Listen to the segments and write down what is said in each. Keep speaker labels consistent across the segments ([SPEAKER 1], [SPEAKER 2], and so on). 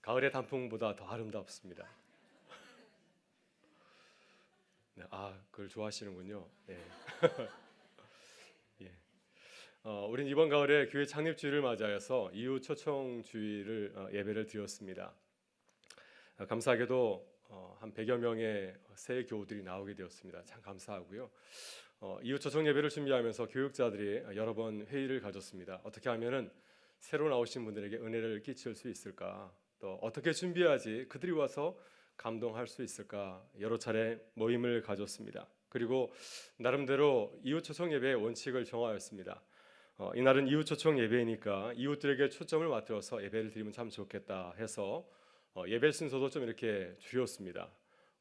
[SPEAKER 1] 가을의 단풍보다 더 아름답습니다. 네, 그걸 좋아하시는군요. 예. 예. 우린 이번 가을에 교회 창립주일을 맞이해서 이웃 초청 주일을 예배를 드렸습니다. 감사하게도 한 100여 명의 새 교우들이 나오게 되었습니다. 참 감사하고요. 이웃 초청 예배를 준비하면서 교육자들이 여러 번 회의를 가졌습니다. 어떻게 하면은 새로 나오신 분들에게 은혜를 끼칠 수 있을까? 또 어떻게 준비해야지 그들이 와서 감동할 수 있을까? 여러 차례 모임을 가졌습니다. 그리고 나름대로 이웃 초청 예배의 원칙을 정하였습니다. 이날은 이웃 초청 예배이니까 이웃들에게 초점을 맞춰서 예배를 드리면 참 좋겠다 해서 예배 순서도 좀 이렇게 줄였습니다.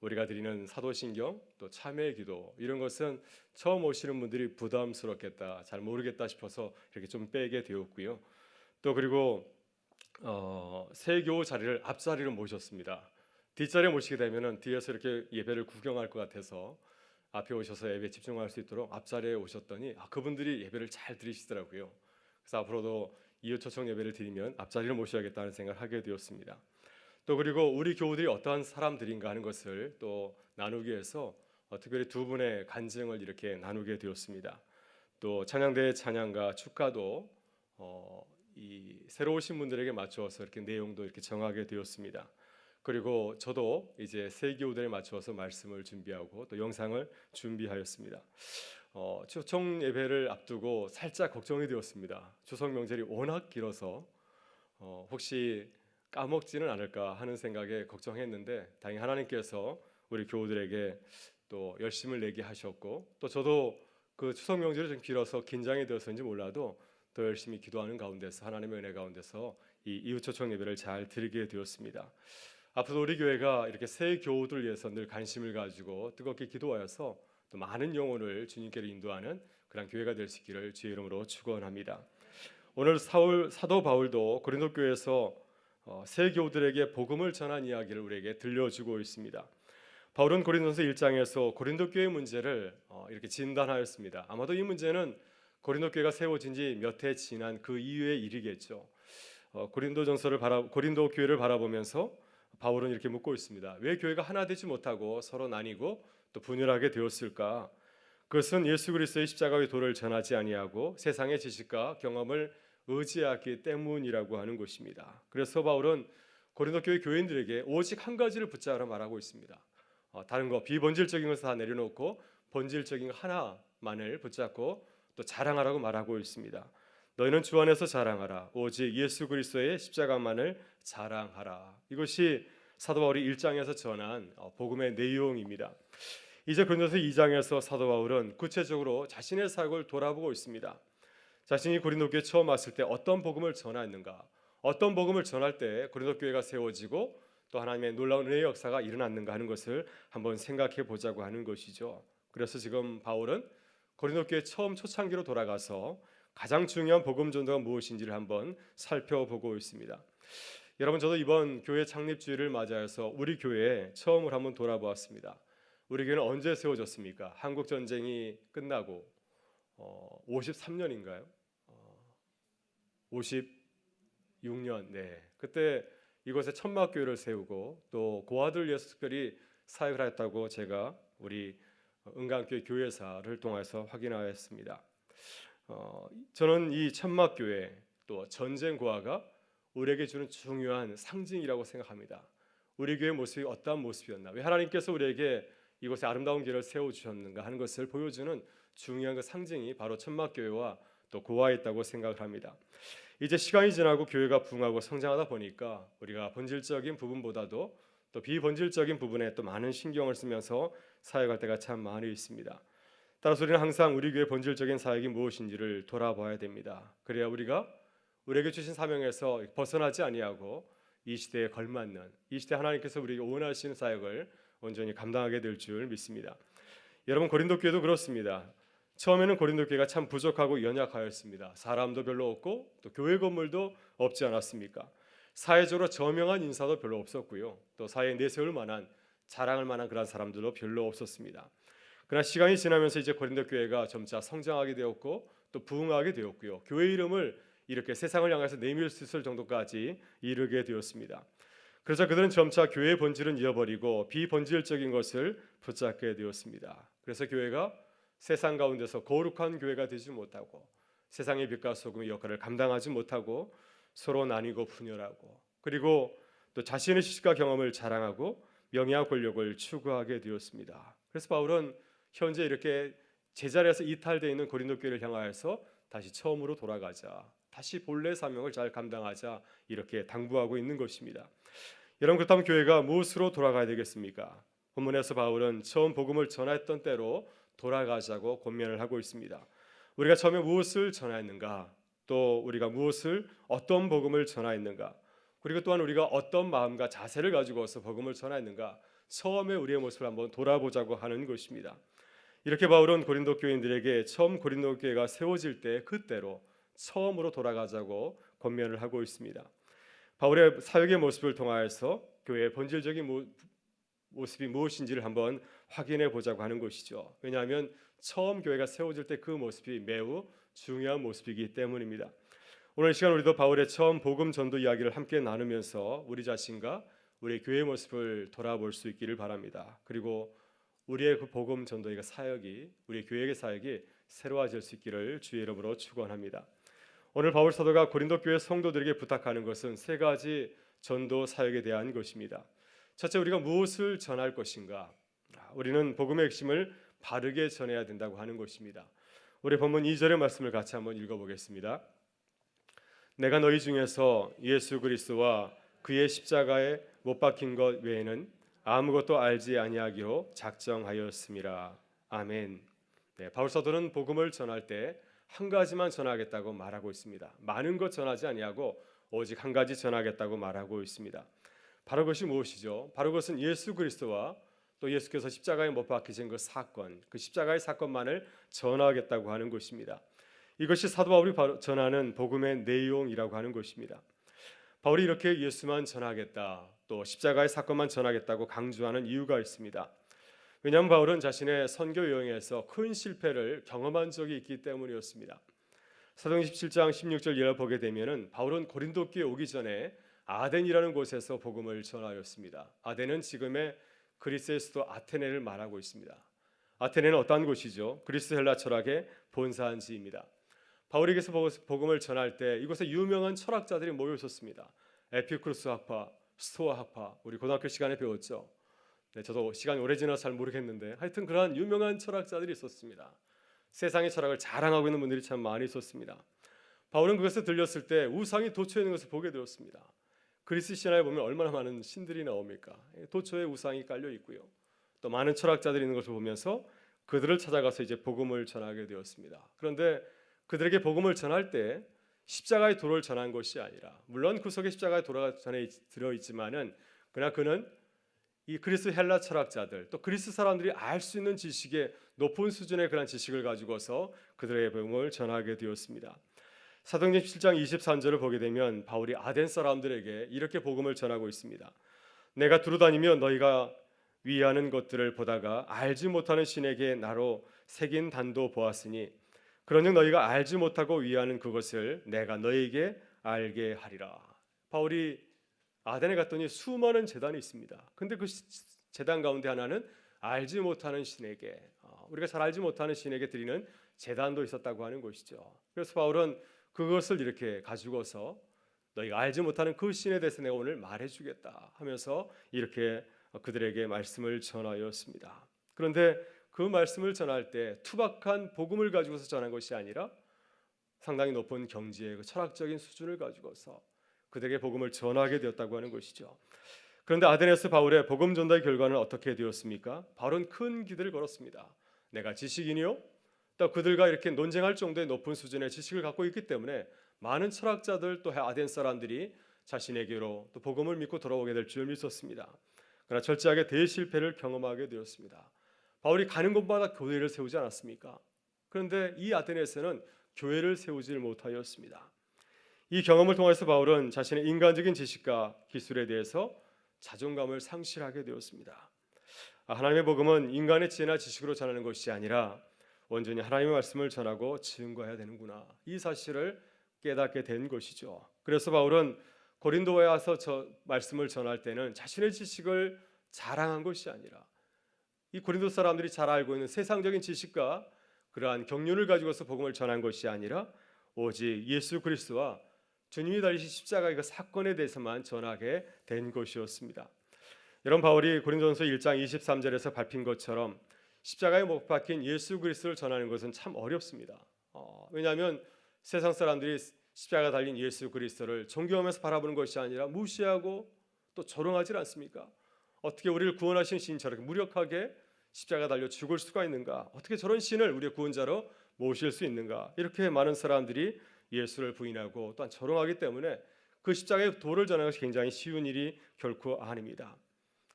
[SPEAKER 1] 우리가 드리는 사도신경 또 참회의 기도 이런 것은 처음 오시는 분들이 부담스럽겠다, 잘 모르겠다 싶어서 이렇게 좀 빼게 되었고요. 또 그리고 새 교우 자리를 앞자리로 모셨습니다. 뒷자리에 모시게 되면은 뒤에서 이렇게 예배를 구경할 것 같아서 앞에 오셔서 예배에 집중할 수 있도록 앞자리에 오셨더니 그분들이 예배를 잘 드리시더라고요. 그래서 앞으로도 이웃 초청 예배를 드리면 앞자리를 모셔야겠다는 생각을 하게 되었습니다. 또 그리고 우리 교우들이 어떠한 사람들인가 하는 것을 또 나누기 위해서 특별히 두 분의 간증을 이렇게 나누게 되었습니다. 또 찬양대의 찬양과 축가도 이 새로 오신 분들에게 맞추어서 이렇게 내용도 이렇게 정하게 되었습니다. 그리고 저도 이제 새 교우들에 맞추어서 말씀을 준비하고 또 영상을 준비하였습니다. 초청 예배를 앞두고 살짝 걱정이 되었습니다. 추석 명절이 워낙 길어서 혹시 까먹지는 않을까 하는 생각에 걱정했는데 다행히 하나님께서 우리 교우들에게 또 열심을 내게 하셨고 또 저도 그 추석 명절이 좀 길어서 긴장이 되었는지 몰라도 더 열심히 기도하는 가운데서 하나님의 은혜 가운데서 이 이웃 초청 예배를 잘 드리게 되었습니다. 앞으로 우리 교회가 이렇게 새 교우들 위해서 늘 관심을 가지고 뜨겁게 기도하여서 또 많은 영혼을 주님께로 인도하는 그런 교회가 될 수 있기를 주의 이름으로 축원합니다. 오늘 사도 바울도 고린도 교회에서 새 교우들에게 복음을 전한 이야기를 우리에게 들려주고 있습니다. 바울은 고린도서 1장에서 고린도 교회 문제를 이렇게 진단하였습니다. 아마도 이 문제는 고린도 교회가 세워진 지 몇 해 지난 그 이후의 일이겠죠. 고린도 교회를 바라보면서 바울은 이렇게 묻고 있습니다. 왜 교회가 하나 되지 못하고 서로 나뉘고 또 분열하게 되었을까? 그것은 예수 그리스도의 십자가의 도를 전하지 아니하고 세상의 지식과 경험을 의지하기 때문이라고 하는 것입니다. 그래서 바울은 고린도 교회 교인들에게 오직 한 가지를 붙잡으라 말하고 있습니다. 다른 거 비본질적인 것을 다 내려놓고 본질적인 하나만을 붙잡고 또 자랑하라고 말하고 있습니다. 너희는 주 안에서 자랑하라. 오직 예수 그리스도의 십자가만을 자랑하라. 이것이 사도 바울이 1장에서 전한 복음의 내용입니다. 이제 고린도서 2장에서 사도 바울은 구체적으로 자신의 사역을 돌아보고 있습니다. 자신이 고린도 교회에 처음 왔을 때 어떤 복음을 전하였는가, 어떤 복음을 전할 때 고린도 교회가 세워지고 또 하나님의 놀라운 은혜의 역사가 일어났는가 하는 것을 한번 생각해 보자고 하는 것이죠. 그래서 지금 바울은 고린도 교회 처음 초창기로 돌아가서 가장 중요한 복음 전도가 무엇인지를 한번 살펴보고 있습니다. 여러분, 저도 이번 교회 창립주일을 맞이해서 우리 교회에 처음으로 한번 돌아보았습니다. 우리 교회는 언제 세워졌습니까? 한국 전쟁이 끝나고 53년인가요? 56년. 네. 그때 이곳에 천막교회를 세우고 또 고아들 위해서 특별히 사역을 하였다고 제가 우리 은강교회 교회사를 통해서 확인하였습니다. 저는 이 천막교회 또 전쟁 고아가 우리에게 주는 중요한 상징이라고 생각합니다. 우리 교회의 모습이 어떠한 모습이었나, 왜 하나님께서 우리에게 이곳에 아름다운 길을 세워주셨는가 하는 것을 보여주는 중요한 그 상징이 바로 천막교회와 또 고아에 있다고 생각을 합니다. 이제 시간이 지나고 교회가 부흥하고 성장하다 보니까 우리가 본질적인 부분보다도 또 비본질적인 부분에 또 많은 신경을 쓰면서 사역할 때가 참 많이 있습니다. 따라서 우리는 항상 우리 교회의 본질적인 사역이 무엇인지를 돌아봐야 됩니다. 그래야 우리가 우리에게 주신 사명에서 벗어나지 아니하고 이 시대에 걸맞는, 이 시대 하나님께서 우리에게 원하시는 사역을 온전히 감당하게 될 줄 믿습니다. 여러분, 고린도 교회도 그렇습니다. 처음에는 고린도 교회가 참 부족하고 연약하였습니다. 사람도 별로 없고 또 교회 건물도 없지 않았습니까? 사회적으로 저명한 인사도 별로 없었고요. 또 사회에 내세울 만한, 자랑할 만한 그런 사람들도 별로 없었습니다. 그러나 시간이 지나면서 이제 고린도 교회가 점차 성장하게 되었고 또 부흥하게 되었고요. 교회 이름을 이렇게 세상을 향해서 내밀 수 있을 정도까지 이르게 되었습니다. 그래서 그들은 점차 교회의 본질은 잃어버리고 비본질적인 것을 붙잡게 되었습니다. 그래서 교회가 세상 가운데서 거룩한 교회가 되지 못하고 세상의 빛과 소금의 역할을 감당하지 못하고 서로 나뉘고 분열하고 그리고 또 자신의 지식과 경험을 자랑하고 명예와 권력을 추구하게 되었습니다. 그래서 바울은 현재 이렇게 제자리에서 이탈되어 있는 고린도 교회를 향하여서 다시 처음으로 돌아가자, 다시 본래 사명을 잘 감당하자 이렇게 당부하고 있는 것입니다. 여러분, 그렇다면 교회가 무엇으로 돌아가야 되겠습니까? 본문에서 바울은 처음 복음을 전했던 때로 돌아가자고 권면을 하고 있습니다. 우리가 처음에 무엇을 전하였는가, 또 우리가 어떤 복음을 전하였는가, 그리고 또한 우리가 어떤 마음과 자세를 가지고서 복음을 전하였는가, 처음에 우리의 모습을 한번 돌아보자고 하는 것입니다. 이렇게 바울은 고린도 교인들에게 처음 고린도 교회가 세워질 때 그때로 처음으로 돌아가자고 권면을 하고 있습니다. 바울의 사역의 모습을 통하여서 교회의 본질적인 모습이 무엇인지를 한번 확인해 보자고 하는 것이죠. 왜냐하면 처음 교회가 세워질 때 그 모습이 매우 중요한 모습이기 때문입니다. 오늘 시간 우리도 바울의 처음 복음 전도 이야기를 함께 나누면서 우리 자신과 우리 교회의 모습을 돌아볼 수 있기를 바랍니다. 그리고 우리의 그 복음 전도의 사역이, 우리 교회의 사역이 새로워질 수 있기를 주의 이름으로 축원합니다. 오늘 바울 사도가 고린도 교회 성도들에게 부탁하는 것은 세 가지 전도 사역에 대한 것입니다. 첫째, 우리가 무엇을 전할 것인가? 우리는 복음의 핵심을 바르게 전해야 된다고 하는 것입니다. 우리 본문 2절의 말씀을 같이 한번 읽어보겠습니다. 내가 너희 중에서 예수 그리스도와 그의 십자가에 못 박힌 것 외에는 아무것도 알지 아니하기로 작정하였음이라. 아멘. 네, 바울 사도는 복음을 전할 때 한 가지만 전하겠다고 말하고 있습니다. 많은 것 전하지 아니하고 오직 한 가지 전하겠다고 말하고 있습니다. 바로 그것이 무엇이죠? 바로 그것은 예수 그리스도와 또 예수께서 십자가에 못 박히신 그 사건, 그 십자가의 사건만을 전하겠다고 하는 것입니다. 이것이 사도 바울이 전하는 복음의 내용이라고 하는 것입니다. 바울이 이렇게 예수만 전하겠다, 또 십자가의 사건만 전하겠다고 강조하는 이유가 있습니다. 왜냐하면 바울은 자신의 선교 여행에서 큰 실패를 경험한 적이 있기 때문이었습니다. 사도행전 17장 16절 이하를 보게 되면은 바울은 고린도 교회에 오기 전에 아덴이라는 곳에서 복음을 전하였습니다. 아덴은 지금의 그리스의 수도 아테네를 말하고 있습니다. 아테네는 어떠한 곳이죠? 그리스 헬라 철학의 본산지입니다. 바울에게서 복음을 전할 때 이곳에 유명한 철학자들이 모여 있었습니다. 에피쿠르스 학파, 스토아 학파, 우리 고등학교 시간에 배웠죠. 네, 저도 시간이 오래 지나서 잘 모르겠는데 하여튼 그러한 유명한 철학자들이 있었습니다. 세상의 철학을 자랑하고 있는 분들이 참 많이 있었습니다. 바울은 그것을 들렸을 때 우상이 도처에 있는 것을 보게 되었습니다. 그리스 신화에 보면 얼마나 많은 신들이 나옵니까? 도처에 우상이 깔려 있고요. 또 많은 철학자들이 있는 것을 보면서 그들을 찾아가서 이제 복음을 전하게 되었습니다. 그런데 그들에게 복음을 전할 때 십자가의 도를 전한 것이 아니라, 물론 그 속에 십자가의 도가 전에 들어있지만은 그러나 그는 이 그리스 헬라 철학자들 또 그리스 사람들이 알 수 있는 지식의 높은 수준의 그런 지식을 가지고서 그들의 복음을 전하게 되었습니다. 사도행전 7장 23절을 보게 되면 바울이 아덴 사람들에게 이렇게 복음을 전하고 있습니다. 내가 두루다니며 너희가 위하는 것들을 보다가 알지 못하는 신에게 나로 새긴 단도 보았으니 그런즉 너희가 알지 못하고 위하는 그것을 내가 너희에게 알게 하리라. 바울이 아덴에 갔더니 수많은 제단이 있습니다. 근데 그 제단 가운데 하나는 알지 못하는 신에게, 우리가 잘 알지 못하는 신에게 드리는 제단도 있었다고 하는 것이죠. 그래서 바울은 그것을 이렇게 가지고서 너희가 알지 못하는 그 신에 대해서 내가 오늘 말해주겠다 하면서 이렇게 그들에게 말씀을 전하였습니다. 그런데 그 말씀을 전할 때 투박한 복음을 가지고서 전한 것이 아니라 상당히 높은 경지의 철학적인 수준을 가지고서 그들에게 복음을 전하게 되었다고 하는 것이죠. 그런데 아데네스 바울의 복음 전도의 결과는 어떻게 되었습니까? 바울은 큰 기대를 걸었습니다. 내가 지식인이요? 또 그들과 이렇게 논쟁할 정도의 높은 수준의 지식을 갖고 있기 때문에 많은 철학자들 또 아덴 사람들이 자신에게로 또 복음을 믿고 돌아오게 될 줄 믿었습니다. 그러나 철저하게 대실패를 경험하게 되었습니다. 바울이 가는 곳마다 교회를 세우지 않았습니까? 그런데 이 아데네스는 교회를 세우지 못하였습니다. 이 경험을 통해서 바울은 자신의 인간적인 지식과 기술에 대해서 자존감을 상실하게 되었습니다. 하나님의 복음은 인간의 지혜나 지식으로 전하는 것이 아니라 온전히 하나님의 말씀을 전하고 증거해야 되는구나, 이 사실을 깨닫게 된 것이죠. 그래서 바울은 고린도에 와서 저 말씀을 전할 때는 자신의 지식을 자랑한 것이 아니라 이 고린도 사람들이 잘 알고 있는 세상적인 지식과 그러한 경륜을 가지고서 복음을 전한 것이 아니라 오직 예수 그리스도와 주님이 달리신 십자가의 그 사건에 대해서만 전하게 된 것이었습니다. 여러분, 바울이 고린도전서 1장 23절에서 밟힌 것처럼 십자가에 못 박힌 예수 그리스도를 전하는 것은 참 어렵습니다. 왜냐하면 세상 사람들이 십자가 달린 예수 그리스도를 존경하면서 바라보는 것이 아니라 무시하고 또 조롱하지 않습니까? 어떻게 우리를 구원하신 신이 저렇게 무력하게 십자가 달려 죽을 수가 있는가? 어떻게 저런 신을 우리의 구원자로 모실 수 있는가? 이렇게 많은 사람들이 예수를 부인하고 또한 조롱하기 때문에 그 십자가의 도를 전하는 것이 굉장히 쉬운 일이 결코 아닙니다.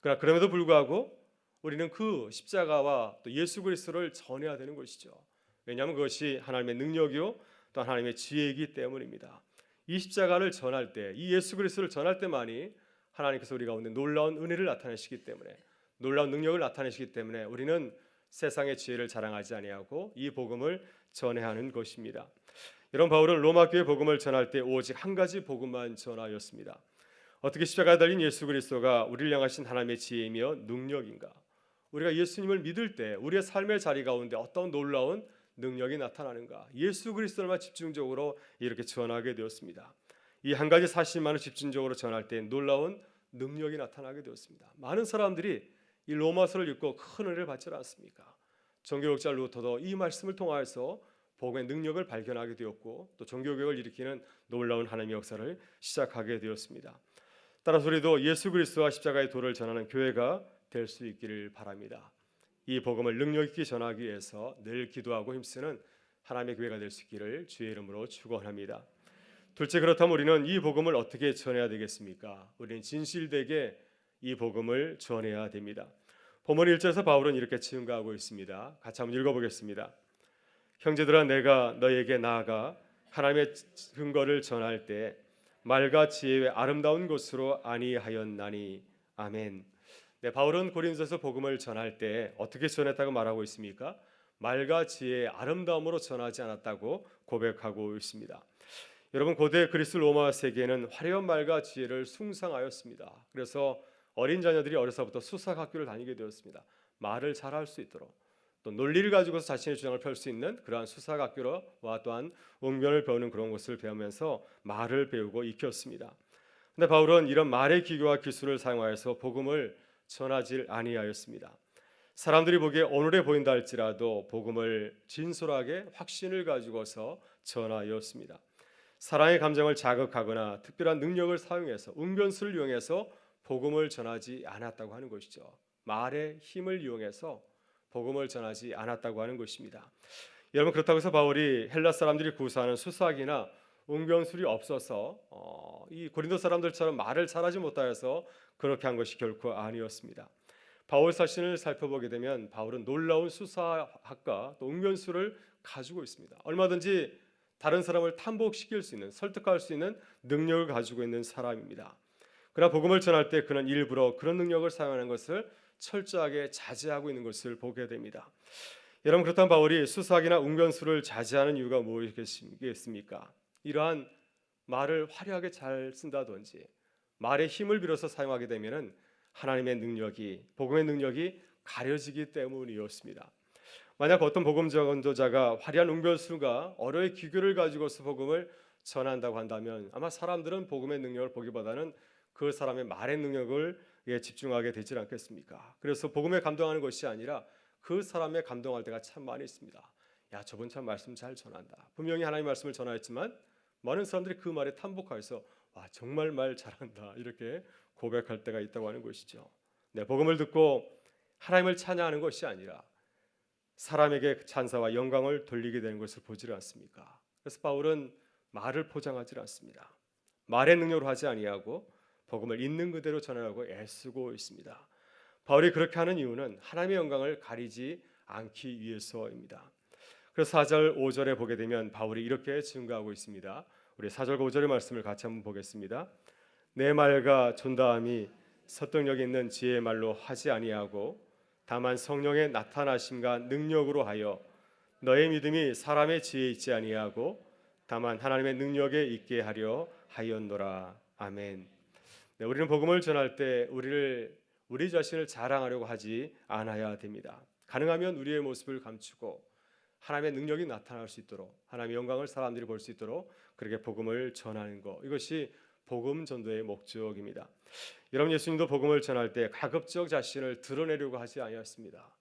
[SPEAKER 1] 그러나 그럼에도 불구하고 우리는 그 십자가와 또 예수 그리스도를 전해야 되는 것이죠. 왜냐하면 그것이 하나님의 능력이요 또 하나님의 지혜이기 때문입니다. 이 십자가를 전할 때, 이 예수 그리스도를 전할 때만이 하나님께서 우리 가운데 놀라운 은혜를 나타내시기 때문에, 놀라운 능력을 나타내시기 때문에 우리는 세상의 지혜를 자랑하지 아니하고 이 복음을 전해야 하는 것입니다. 여러분, 바울은 로마 교회 복음을 전할 때 오직 한 가지 복음만 전하였습니다. 어떻게 십자가에 달린 예수 그리스도가 우리를 향하신 하나님의 지혜이며 능력인가? 우리가 예수님을 믿을 때 우리의 삶의 자리 가운데 어떤 놀라운 능력이 나타나는가? 예수 그리스도만 집중적으로 이렇게 전하게 되었습니다. 이 한 가지 사실만을 집중적으로 전할 때 놀라운 능력이 나타나게 되었습니다. 많은 사람들이 이 로마서를 읽고 큰 은혜를 받지 않습니까? 종교개혁자 루터도 이 말씀을 통하여서 복음의 능력을 발견하게 되었고 또 종교개혁을 일으키는 놀라운 하나님의 역사를 시작하게 되었습니다. 따라서 우리도 예수 그리스도와 십자가의 도를 전하는 교회가 될 수 있기를 바랍니다. 이 복음을 능력 있게 전하기 위해서 늘 기도하고 힘쓰는 하나님의 교회가 될 수 있기를 주의 이름으로 축원합니다. 둘째, 그렇다면 우리는 이 복음을 어떻게 전해야 되겠습니까? 우리는 진실되게 이 복음을 전해야 됩니다. 본문 1절에서 바울은 이렇게 증거하고 있습니다. 같이 한번 읽어보겠습니다. 형제들아, 내가 너에게 나아가 하나님의 근거를 전할 때 말과 지혜의 아름다운 것으로 아니하였나니. 아멘. 네, 바울은 고린도서 복음을 전할 때 어떻게 전했다고 말하고 있습니까? 말과 지혜의 아름다움으로 전하지 않았다고 고백하고 있습니다. 여러분, 고대 그리스 로마 세계는 화려한 말과 지혜를 숭상하였습니다. 그래서 어린 자녀들이 어려서부터 수사학교를 다니게 되었습니다. 말을 잘할 수 있도록, 또 논리를 가지고서 자신의 주장을 펼 수 있는 그러한 수사학교와 또한 웅변을 배우는 그런 것을 배우면서 말을 배우고 익혔습니다. 그런데 바울은 이런 말의 기교와 기술을 사용하여서 복음을 전하지 아니하였습니다. 사람들이 보기에 어눌해 보인다 할지라도 복음을 진솔하게 확신을 가지고서 전하였습니다. 사랑의 감정을 자극하거나 특별한 능력을 사용해서 웅변수를 이용해서 복음을 전하지 않았다고 하는 것이죠. 말의 힘을 이용해서 복음을 전하지 않았다고 하는 것입니다. 여러분, 그렇다고 해서 바울이 헬라 사람들이 구사하는 수사기나 웅변술이 없어서 이 고린도 사람들처럼 말을 잘하지 못하여서 그렇게 한 것이 결코 아니었습니다. 바울 자신을 살펴보게 되면 바울은 놀라운 수사학과 또 웅변술을 가지고 있습니다. 얼마든지 다른 사람을 탐복시킬 수 있는, 설득할 수 있는 능력을 가지고 있는 사람입니다. 그러나 복음을 전할 때 그는 일부러 그런 능력을 사용하는 것을 철저하게 자제하고 있는 것을 보게 됩니다. 여러분, 그렇다면 바울이 수사학이나 웅변술을 자제하는 이유가 무엇이겠습니까? 이러한 말을 화려하게 잘 쓴다든지 말의 힘을 빌어서 사용하게 되면은 하나님의 능력이, 복음의 능력이 가려지기 때문이었습니다. 만약 어떤 복음 전도자가 화려한 웅변술과 어려의 기교를 가지고서 복음을 전한다고 한다면 아마 사람들은 복음의 능력을 보기보다는 그 사람의 말의 능력을 집중하게 되지 않겠습니까? 그래서 복음에 감동하는 것이 아니라 그 사람의 감동할 때가 참 많이 있습니다. 야, 저분 참 말씀 잘 전한다. 분명히 하나님의 말씀을 전하였지만 많은 사람들이 그 말에 탐복하여서 와, 정말 말 잘한다 이렇게 고백할 때가 있다고 하는 것이죠. 네, 복음을 듣고 하나님을 찬양하는 것이 아니라 사람에게 찬사와 영광을 돌리게 되는 것을 보지 않습니까? 그래서 바울은 말을 포장하지 않습니다. 말의 능력으로 하지 아니하고 복음을 있는 그대로 전하려고 애쓰고 있습니다. 바울이 그렇게 하는 이유는 하나님의 영광을 가리지 않기 위해서입니다. 그래서 4절 5절에 보게 되면 바울이 이렇게 증거하고 있습니다. 우리 4절 5절의 말씀을 같이 한번 보겠습니다. 내 말과 존다함이 설득력 있는 지혜의 말로 하지 아니하고 다만 성령의 나타나심과 능력으로 하여 너의 믿음이 사람의 지혜에 있지 아니하고 다만 하나님의 능력에 있게 하려 하였노라. 아멘. 네, 우리는 복음을 전할 때 우리 자신을 자랑하려고 하지 않아야 됩니다. 가능하면 우리의 모습을 감추고 하나님의 능력이 나타날 수 있도록, 하나님의 영광을 사람들이 볼 수 있도록 그렇게 복음을 전하는 것, 이것이 복음 전도의 목적입니다. 여러분, 예수님도 복음을 전할 때 가급적 자신을 드러내려고 하지 아니었습니다.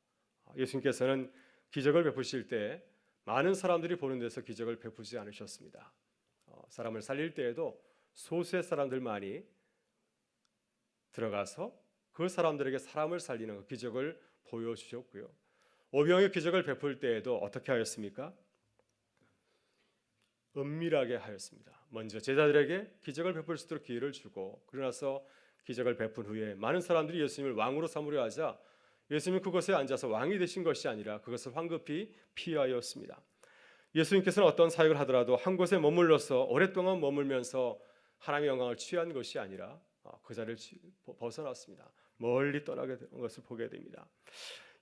[SPEAKER 1] 예수님께서는 기적을 베푸실 때 많은 사람들이 보는 데서 기적을 베푸지 않으셨습니다. 사람을 살릴 때에도 소수의 사람들만이 들어가서 그 사람들에게 사람을 살리는 그 기적을 보여주셨고요. 오병이어 기적을 베풀 때에도 어떻게 하였습니까? 은밀하게 하였습니다. 먼저 제자들에게 기적을 베풀 수 있도록 기회를 주고, 그러고 나서 기적을 베푼 후에 많은 사람들이 예수님을 왕으로 삼으려 하자 예수님은 그곳에 앉아서 왕이 되신 것이 아니라 그것을 황급히 피하였습니다. 예수님께서는 어떤 사역을 하더라도 한 곳에 머물러서 오랫동안 머물면서 하나님의 영광을 취한 것이 아니라 그 자리를 벗어났습니다. 멀리 떠나게 된 것을 보게 됩니다.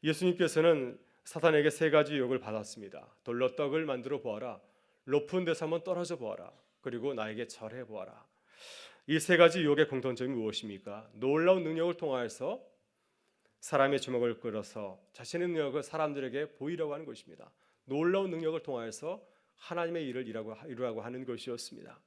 [SPEAKER 1] 예수님께서는 사탄에게 세 가지 유혹을 받았습니다. 돌로 떡을 만들어 보아라, 높은 데서 한번 떨어져 보아라, 그리고 나에게 절해 보아라. 이 세 가지 유혹의 공통점이 무엇입니까? 놀라운 능력을 통하여서 사람의 주목을 끌어서 자신의 능력을 사람들에게 보이려고 하는 것입니다. 놀라운 능력을 통하여서 하나님의 일을 이루라고 하는 것이었습니다.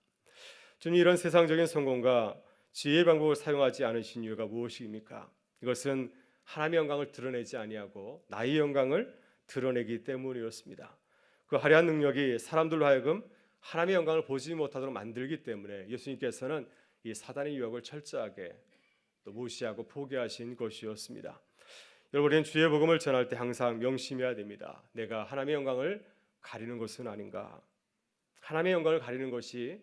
[SPEAKER 1] 주님, 이런 세상적인 성공과 지혜의 방법을 사용하지 않으신 이유가 무엇입니까? 이것은 하나님의 영광을 드러내지 아니하고 나의 영광을 드러내기 때문이었습니다. 그 화려한 능력이 사람들로 하여금 하나님의 영광을 보지 못하도록 만들기 때문에 예수님께서는 이 사단의 유혹을 철저하게 또 무시하고 포기하신 것이었습니다. 여러분, 우리는 주의 복음을 전할 때 항상 명심해야 됩니다. 내가 하나님의 영광을 가리는 것은 아닌가? 하나님의 영광을 가리는 것이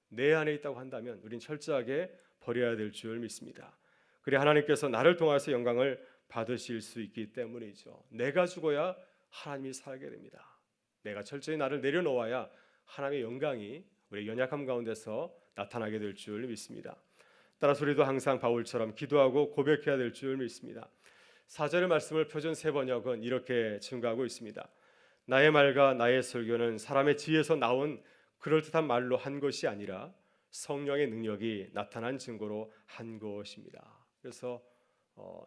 [SPEAKER 1] 내 안에 있다고 한다면 우리는 철저하게 버려야 될 줄 믿습니다. 그래 하나님께서 나를 통해서 영광을 받으실 수 있기 때문이죠. 내가 죽어야 하나님이 살게 됩니다. 내가 철저히 나를 내려놓아야 하나님의 영광이 우리의 연약함 가운데서 나타나게 될 줄 믿습니다. 따라서 우리도 항상 바울처럼 기도하고 고백해야 될 줄 믿습니다. 4절의 말씀을 표준 세번역은 이렇게 증거하고 있습니다. 나의 말과 나의 설교는 사람의 지혜에서 나온 그럴듯한 말로 한 것이 아니라 성령의 능력이 나타난 증거로 한 것입니다. 그래서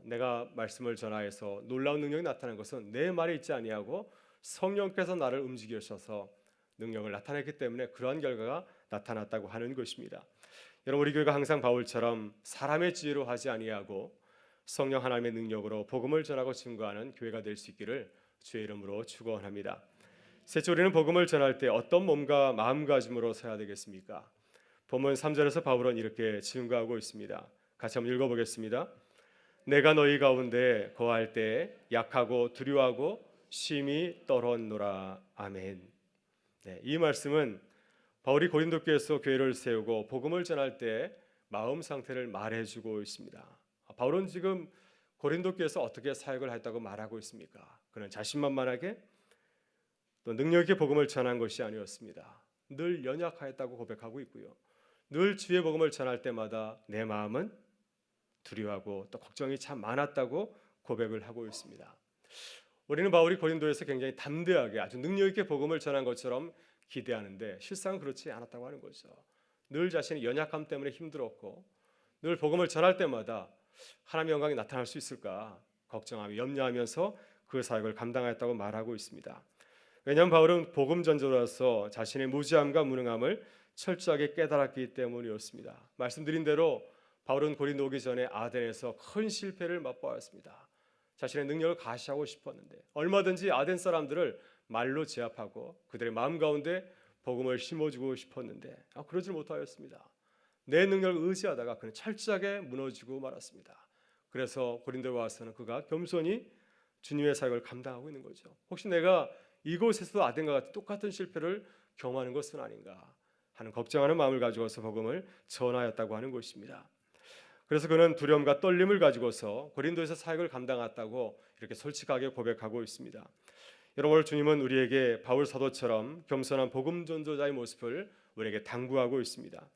[SPEAKER 1] 내가 말씀을 전하여서 놀라운 능력이 나타난 것은 내 말에 있지 아니하고 성령께서 나를 움직이셔서 능력을 나타냈기 때문에 그러한 결과가 나타났다고 하는 것입니다. 여러분, 우리 교회가 항상 바울처럼 사람의 지혜로 하지 아니하고 성령 하나님의 능력으로 복음을 전하고 증거하는 교회가 될 수 있기를 주의 이름으로 축원합니다. 셋째, 우리는 복음을 전할 때 어떤 몸과 마음가짐으로 서야 되겠습니까? 본문 3절에서 바울은 이렇게 증거하고 있습니다. 같이 한번 읽어보겠습니다. 내가 너희 가운데 거할 때 약하고 두려워하고 심히 떨었노라. 아멘. 네, 이 말씀은 바울이 고린도 교회에서 교회를 세우고 복음을 전할 때 마음 상태를 말해주고 있습니다. 바울은 지금 고린도 교회에서 어떻게 사역을 했다고 말하고 있습니까? 그는 자신만만하게 또 능력 있게 복음을 전한 것이 아니었습니다. 늘 연약하였다고 고백하고 있고요. 늘 주의 복음을 전할 때마다 내 마음은 두려워하고 또 걱정이 참 많았다고 고백을 하고 있습니다. 우리는 바울이 고린도에서 굉장히 담대하게 아주 능력 있게 복음을 전한 것처럼 기대하는데 실상은 그렇지 않았다고 하는 거죠. 늘 자신의 연약함 때문에 힘들었고 늘 복음을 전할 때마다 하나님의 영광이 나타날 수 있을까 걱정하며 염려하면서 그 사역을 감당했다고 말하고 있습니다. 왜냐하면 바울은 복음 전도로서 자신의 무지함과 무능함을 철저하게 깨달았기 때문이었습니다. 말씀드린 대로 바울은 고린도 오기 전에 아덴에서 큰 실패를 맛보았습니다. 자신의 능력을 가시하고 싶었는데 얼마든지 아덴 사람들을 말로 제압하고 그들의 마음 가운데 복음을 심어주고 싶었는데 그러지 못하였습니다. 내 능력을 의지하다가 그는 철저하게 무너지고 말았습니다. 그래서 고린도에 와서는 그가 겸손히 주님의 사역을 감당하고 있는 거죠. 혹시 내가 이곳에서 아덴과 같은 똑같은 실패를 경험하는 것은 아닌가 하는 걱정하는 마음을 가지고서 복음을 전하였다고 하는 것입니다. 그래서 그는 두려움과 떨림을 가지고서 고린도에서 사역을 감당했다고 이렇게 솔직하게 고백하고 있습니다. 여러분, 오늘 주님은 우리에게 바울 사도처럼 겸손한 복음 전도자의 모습을 우리에게 당부하고 있습니다.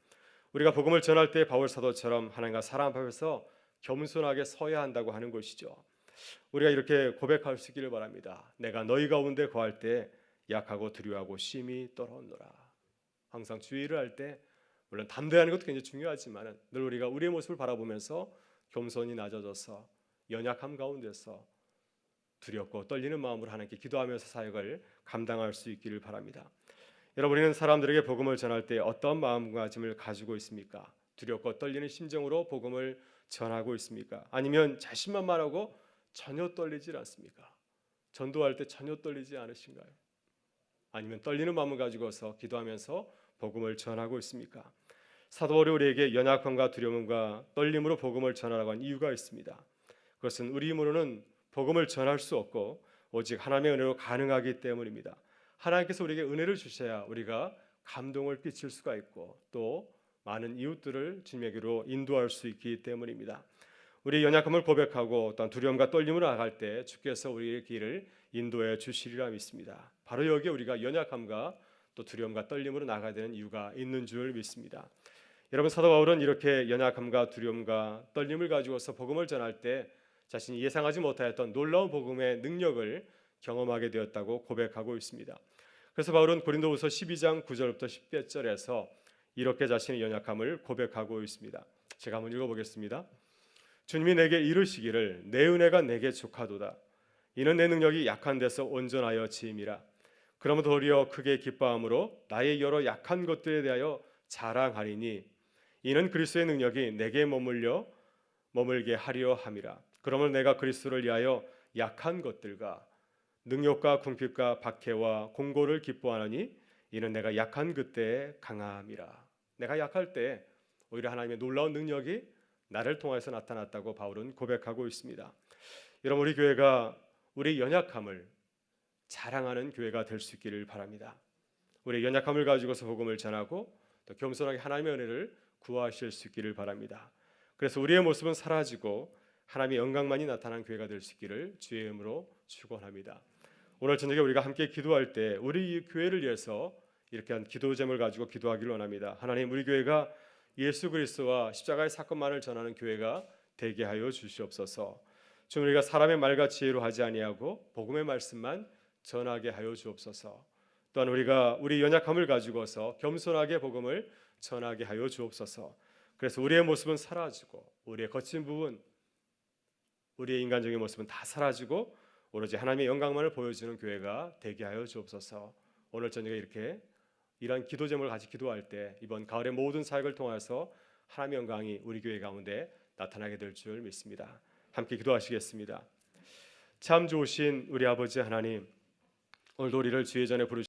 [SPEAKER 1] 우리가 복음을 전할 때 바울 사도처럼 하나님과 사람 앞에서 겸손하게 서야 한다고 하는 것이죠. 우리가 이렇게 고백할 수 있기를 바랍니다. 내가 너희 가운데 거할 때 약하고 두려워하고 심히 떨었노라. 항상 주의를 할 때 물론 담대하는 것도 굉장히 중요하지만 늘 우리가 우리의 모습을 바라보면서 겸손히 낮아져서 연약함 가운데서 두렵고 떨리는 마음으로 하나님께 기도하면서 사역을 감당할 수 있기를 바랍니다. 여러분, 우리는 사람들에게 복음을 전할 때 어떤 마음가짐을 가지고 있습니까? 두렵고 떨리는 심정으로 복음을 전하고 있습니까? 아니면 자신만만하고 전혀 떨리지 않습니까? 전도할 때 전혀 떨리지 않으신가요? 아니면 떨리는 마음을 가지고서 기도하면서 복음을 전하고 있습니까? 사도 바울이 우리에게 연약함과 두려움과 떨림으로 복음을 전하라고 한 이유가 있습니다. 그것은 우리 힘으로는 복음을 전할 수 없고 오직 하나님의 은혜로 가능하기 때문입니다. 하나님께서 우리에게 은혜를 주셔야 우리가 감동을 끼칠 수가 있고 또 많은 이웃들을 주님에게로 인도할 수 있기 때문입니다. 우리의 연약함을 고백하고 또한 두려움과 떨림으로 나갈 때 주께서 우리의 길을 인도해 주시리라 믿습니다. 바로 여기에 우리가 연약함과 또 두려움과 떨림으로 나가야 되는 이유가 있는 줄 믿습니다. 여러분, 사도 바울은 이렇게 연약함과 두려움과 떨림을 가지고서 복음을 전할 때 자신이 예상하지 못하였던 놀라운 복음의 능력을 경험하게 되었다고 고백하고 있습니다. 그래서 바울은 고린도후서 12장 9절부터 10절에서 이렇게 자신의 연약함을 고백하고 있습니다. 제가 한번 읽어보겠습니다. 주님이 내게 이르시기를 내 은혜가 내게 족하도다. 이는 내 능력이 약한 데서 온전하여 지임이라. 그러면 도리어 크게 기뻐함으로 나의 여러 약한 것들에 대하여 자랑하리니 이는 그리스도의 능력이 내게 머물게 하려 함이라. 그러면 내가 그리스도를 위하여 약한 것들과 능욕과 궁핍과 박해와 공고를 기뻐하노니 이는 내가 약한 그때에 강함이라. 내가 약할 때 오히려 하나님의 놀라운 능력이 나를 통해서 나타났다고 바울은 고백하고 있습니다. 여러분, 우리 교회가 우리 연약함을 자랑하는 교회가 될 수 있기를 바랍니다. 우리 연약함을 가지고서 복음을 전하고 또 겸손하게 하나님의 은혜를 구하실 수 있기를 바랍니다. 그래서 우리의 모습은 사라지고 하나님의 영광만이 나타난 교회가 될 수 있기를 주의 이름으로 축원합니다. 오늘 저녁에 우리가 함께 기도할 때 우리 이 교회를 위해서 이렇게 한 기도 제목을 가지고 기도하기를 원합니다. 하나님, 우리 교회가 예수 그리스도와 십자가의 사건만을 전하는 교회가 되게 하여 주시옵소서. 좀 우리가 사람의 말과 지혜로 하지 아니하고 복음의 말씀만 전하게 하여 주옵소서. 또한 우리가 우리 연약함을 가지고서 겸손하게 복음을 전하게 하여 주옵소서. 그래서 우리의 모습은 사라지고 우리의 거친 부분, 우리의 인간적인 모습은 다 사라지고 오로지 하나님의 영광만을 보여주는 교회가 되게 하여 주옵소서. 오늘 저녁에 이렇게 이런 기도 제목을 같이 기도할 때 이번 가을의 모든 사역을 통해서 하나님의 영광이 우리 교회 가운데 나타나게 될 줄 믿습니다. 함께 기도하시겠습니다. 참 좋으신 우리 아버지 하나님, 오늘도 우리를 주의 전에 부르시